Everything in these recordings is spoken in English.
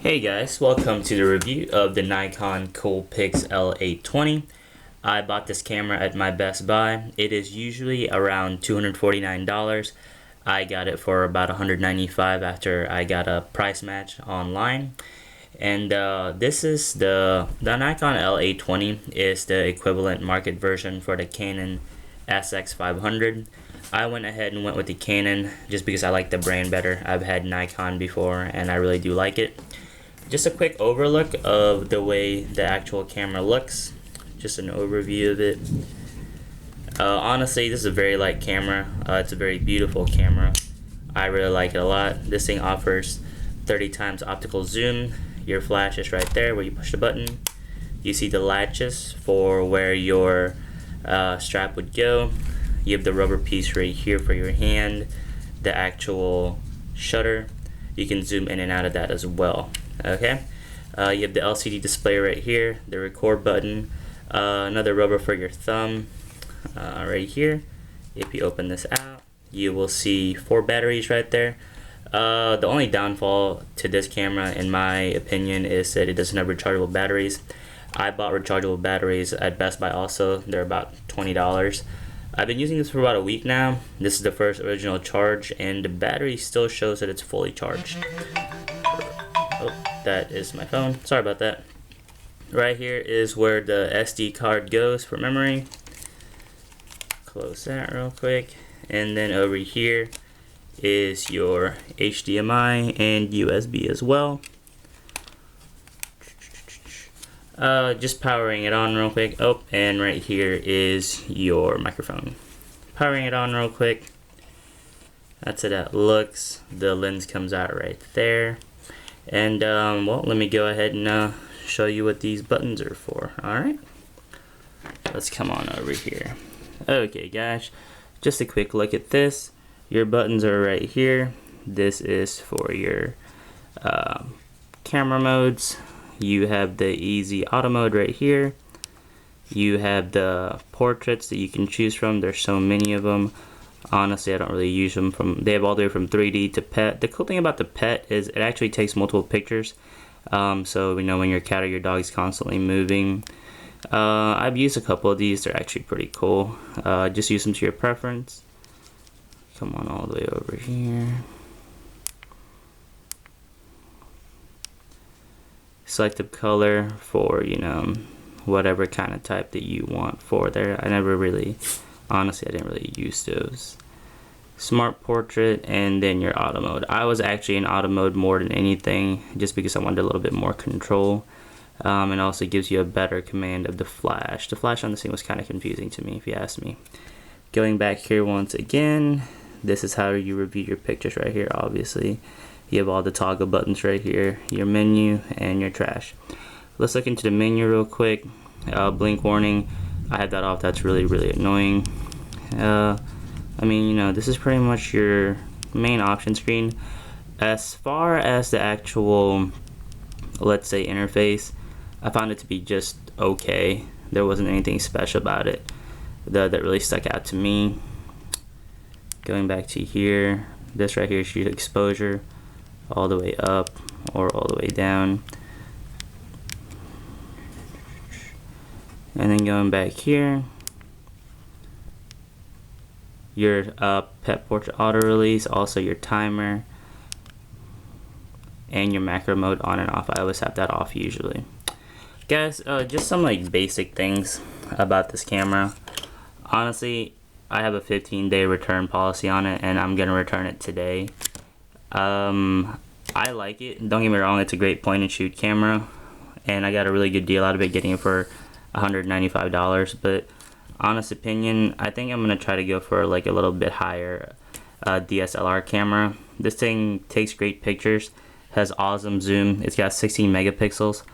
Hey guys, welcome to the review of the Nikon Coolpix L820. I bought this camera at my Best Buy. It is usually around $249. I got it for about $195 after I got a price match online. And this is the Nikon L820 is the equivalent market version for the Canon SX500. I went ahead and went with the Canon just because I like the brand better. I've had Nikon before and I really do like it. Just a quick overlook of the way the actual camera looks. Just an overview of it. Honestly, this is a very light camera. It's a very beautiful camera. I really like it a lot. This thing offers 30 times optical zoom. Your flash is right there where you push the button. You see the latches for where your strap would go. You have the rubber piece right here for your hand. The actual shutter. You can zoom in and out of that as well. Okay, you have the LCD display right here, the record button, another rubber for your thumb right here. If you open this out, you will see 4 batteries right there. The only downfall to this camera, in my opinion, is that it doesn't have rechargeable batteries. I bought rechargeable batteries at Best Buy also. They're about $20. I've been using this for about a week now. This is the first original charge, and the battery still shows that it's fully charged. Oh, that is my phone. Sorry about that. Right here is where the SD card goes for memory. Close that real quick. And then over here is your HDMI and USB as well. Just powering it on real quick. Oh, and right here is your microphone. Powering it on real quick. That's how that looks. The lens comes out right there. And well, let me go ahead and show you what these buttons are for. Alright, let's come on over here. Okay guys, just a quick look at this. Your buttons are right here. This is for your camera modes. You have the easy auto mode right here. You have the portraits that you can choose from. There's so many of them. Honestly, I don't really use them. They have all the way from 3D to pet. The cool thing about the pet is it actually takes multiple pictures. So you know when your cat or your dog is constantly moving. I've used a couple of these. They're actually pretty cool. Just use them to your preference. Come on all the way over here. Selective color for, you know, whatever kind of type that you want for there. Honestly, I didn't really use those. Smart portrait, and then your auto mode. I was actually in auto mode more than anything, just because I wanted a little bit more control. And also gives you a better command of the flash. The flash on this thing was kind of confusing to me, if you ask me. Going back here once again, this is how you review your pictures right here, obviously. You have all the toggle buttons right here, your menu, and your trash. Let's look into the menu real quick. Blink warning. I have that off. That's really, really annoying. I mean, you know, this is pretty much your main option screen. As far as the actual, let's say, interface, I found it to be just okay. There wasn't anything special about it that really stuck out to me. Going back to here, this right here is your exposure, all the way up or all the way down. And then going back here, your pet portrait auto release, also your timer, and your macro mode on and off. I always have that off usually. Guys, just some like basic things about this camera. Honestly, I have a 15-day return policy on it, and I'm gonna return it today. I like it. Don't get me wrong, it's a great point and shoot camera, and I got a really good deal out of it getting it for $195, but honest opinion, I think I'm gonna try to go for like a little bit higher DSLR camera. This thing takes great pictures, has awesome zoom. It's got 16 megapixels,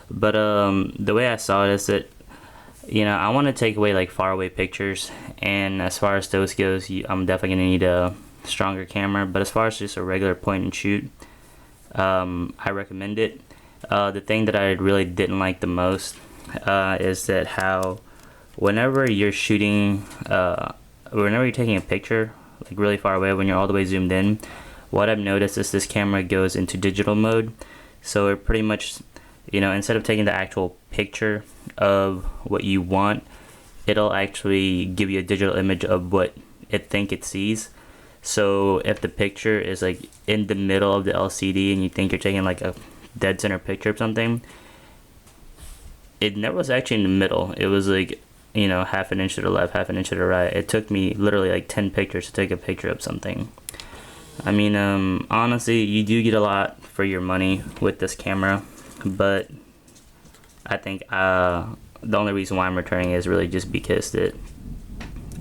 but the way I saw it is that, you know, I want to take away like far away pictures, and as far as those goes, I'm definitely gonna need a stronger camera. But as far as just a regular point and shoot, I recommend it. The thing that I really didn't like the most is that how whenever you're shooting, whenever you're taking a picture like really far away, when you're all the way zoomed in, what I've noticed is this camera goes into digital mode. So it pretty much, you know, instead of taking the actual picture of what you want, it'll actually give you a digital image of what it think it sees. So if the picture is like in the middle of the LCD and you think you're taking like a dead center picture of something, it never was actually in the middle. It was like, you know, half an inch to the left, half an inch to the right. It took me literally like 10 pictures to take a picture of something. I mean, honestly, you do get a lot for your money with this camera, but I think the only reason why I'm returning is really just because that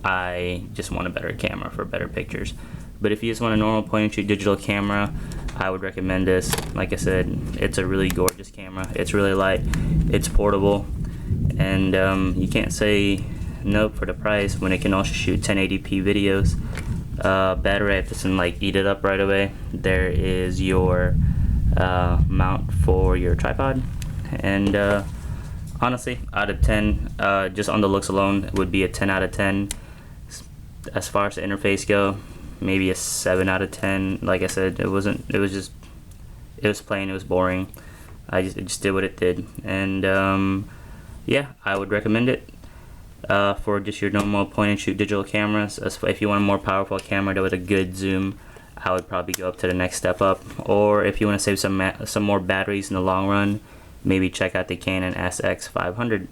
I just want a better camera for better pictures. But if you just want a normal point and shoot digital camera, I would recommend this. Like I said, it's a really gorgeous camera. It's really light, it's portable, and you can't say no for the price when it can also shoot 1080p videos. Battery life doesn't like eat it up right away. There is your mount for your tripod, and honestly, out of 10, just on the looks alone, it would be a 10 out of 10. As far as the interface go, maybe a 7 out of 10. Like I said, it was plain, it was boring. It just did what it did, and yeah, I would recommend it for just your normal point and shoot digital cameras. If you want a more powerful camera with a good zoom, I would probably go up to the next step up. Or if you want to save some more batteries in the long run, maybe check out the Canon SX500.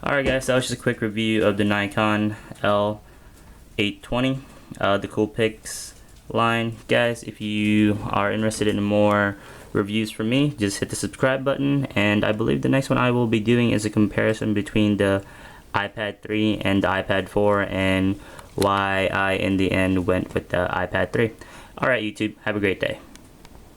Alright guys, that was just a quick review of the Nikon L820, the Coolpix line. Guys, if you are interested in more reviews from me, just hit the subscribe button, and I believe the next one I will be doing is a comparison between the iPad 3 and the iPad 4 and why I in the end went with the iPad 3. Alright YouTube, have a great day.